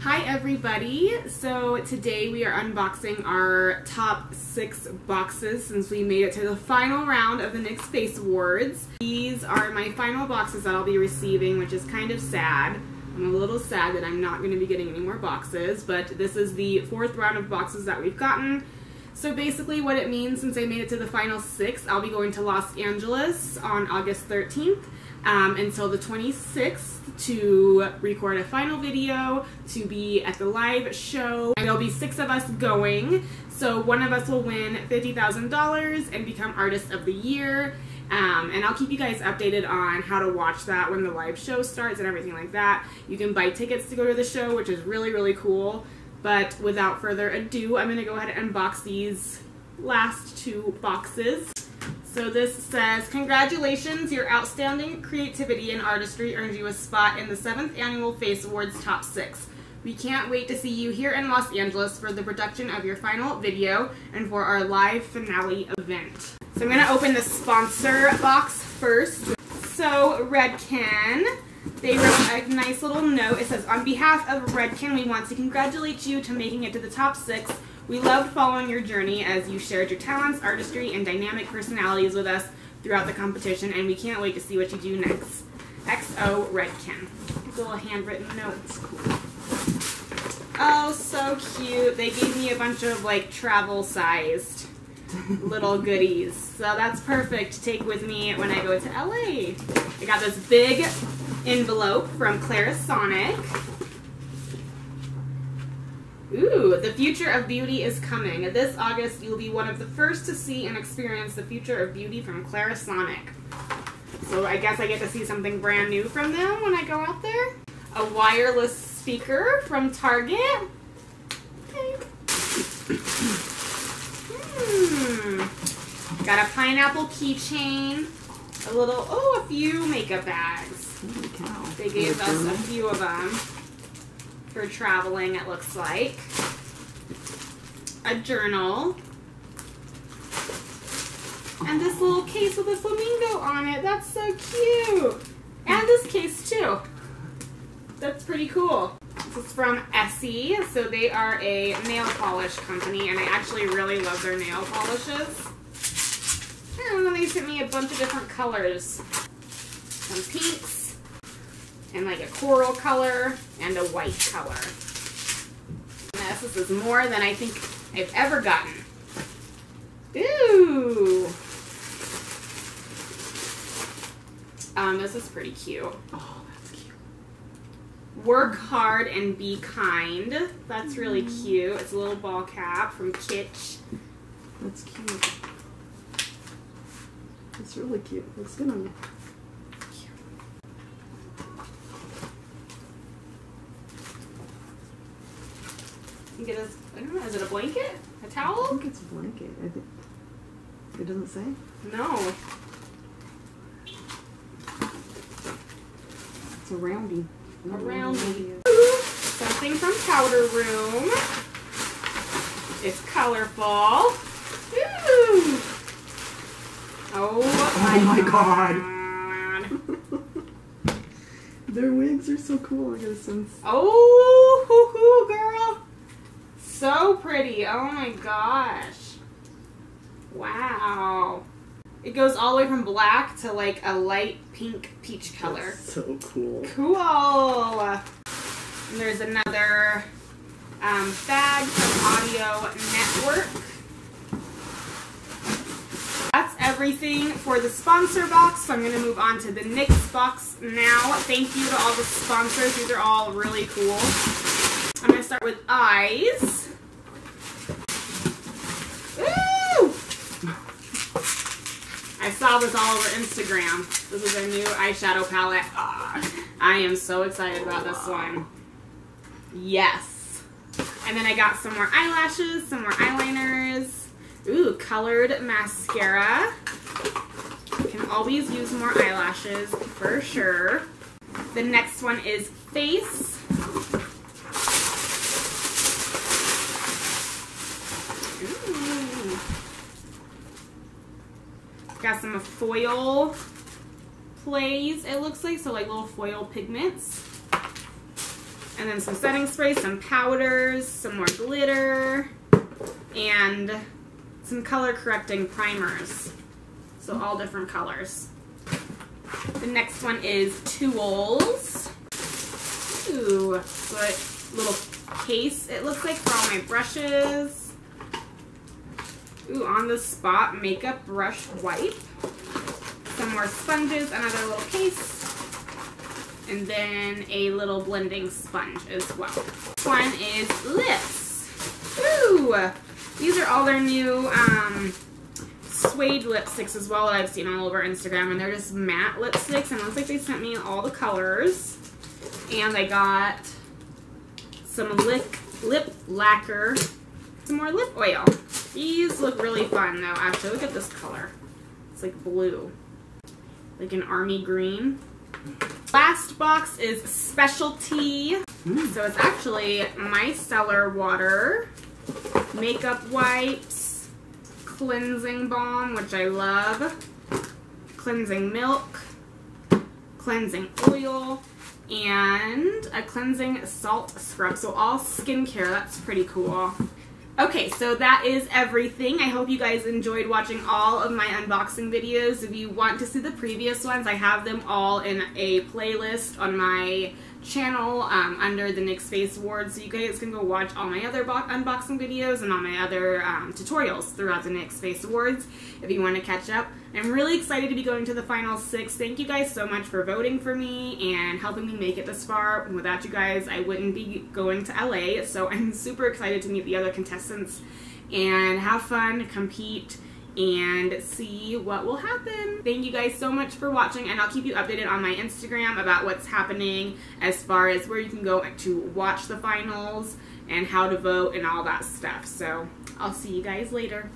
Hi everybody! So today we are unboxing our top 6 boxes since we made it to the final round of the NYX Face Awards. These are my final boxes that I'll be receiving, which is kind of sad. I'm a little sad that I'm not going to be getting any more boxes, but this is the 4th round of boxes that we've gotten. So basically what it means, since I made it to the final 6, I'll be going to Los Angeles on August 13th until the 26th to record a final video, to be at the live show. And there'll be 6 of us going, so one of us will win $50,000 and become Artist of the Year. And I'll keep you guys updated on how to watch that when the live show starts and everything like that. You can buy tickets to go to the show, which is really, really cool. But without further ado, I'm going to go ahead and unbox these last 2 boxes. So this says, congratulations, your outstanding creativity and artistry earned you a spot in the 7th Annual Face Awards Top 6. We can't wait to see you here in Los Angeles for the production of your final video and for our live finale event. So I'm going to open the sponsor box first. So Redken, they wrote a nice little note. It says, on behalf of Redken, we want to congratulate you to making it to the top 6. We loved following your journey as you shared your talents, artistry, and dynamic personalities with us throughout the competition, and we can't wait to see what you do next. XO Redken. It's a little handwritten note. It's cool. Oh, so cute. They gave me a bunch of like travel-sized little goodies. So that's perfect to take with me when I go to LA. I got this big envelope from Clarisonic. Ooh, the future of beauty is coming. This August, you'll be one of the first to see and experience the future of beauty from Clarisonic. So I guess I get to see something brand new from them when I go out there. A wireless speaker from Target. Okay. Got a pineapple keychain. A few makeup bags. Holy cow. They gave us a few of them. For traveling, it looks like. A journal. And this little case with a flamingo on it. That's so cute. And this case too. That's pretty cool. This is from Essie. So they are a nail polish company, and I actually really love their nail polishes. And they sent me a bunch of different colors. Some pinks. And like a coral color and a white color. And this is more than I think I've ever gotten. Ooh! This is pretty cute. Oh, that's cute. Work hard and be kind. That's really cute. It's a little ball cap from Kitsch. That's cute. It's really cute. Looks good on you. Get a, I don't know, is it a blanket? A towel? I think it's a blanket. I think it doesn't say? No. It's a roundie. A roundie. Something from Powder Room. It's colorful. Ooh. Oh my god. Their wigs are so cool. I got a sense. Oh, hoo-hoo, girl. So pretty. Oh my gosh. Wow. It goes all the way from black to like a light pink peach color. That's so cool. Cool. And there's another bag from Audio Network. That's everything for the sponsor box. So I'm going to move on to the NYX box now. Thank you to all the sponsors. These are all really cool. I'm going to start with eyes. Woo! I saw this all over Instagram. This is their new eyeshadow palette. I am so excited about this one. Yes. And then I got some more eyelashes, some more eyeliners. Ooh, colored mascara. You can always use more eyelashes for sure. The next one is face. Got some foil plays, it looks like, so like little foil pigments. And then some setting spray, some powders, some more glitter, and some color correcting primers. So all different colors. The next one is tools. Ooh, so a little case it looks like for all my brushes. Ooh, on the spot makeup brush wipe. Some more sponges, another little case. And then a little blending sponge as well. This one is lips. Ooh, these are all their new suede lipsticks as well that I've seen all over Instagram, and they're just matte lipsticks, and it looks like they sent me all the colors. And I got some lip lacquer, some more lip oil. These look really fun though, actually. Look at this color. It's like blue, like an army green. Last box is specialty. So it's actually micellar water, makeup wipes, cleansing balm, which I love, cleansing milk, cleansing oil, and a cleansing salt scrub. So all skincare. That's pretty cool. Okay, so that is everything. I hope you guys enjoyed watching all of my unboxing videos. If you want to see the previous ones, I have them all in a playlist on my channel under the NYX Face Awards, so you guys can go watch all my other unboxing videos and all my other tutorials throughout the NYX Face Awards if you want to catch up. I'm really excited to be going to the final 6. Thank you guys so much for voting for me and helping me make it this far. Without you guys, I wouldn't be going to LA, so I'm super excited to meet the other contestants and have fun, compete, and see what will happen. Thank you guys so much for watching, and I'll keep you updated on my Instagram about what's happening as far as where you can go to watch the finals and how to vote and all that stuff. So I'll see you guys later.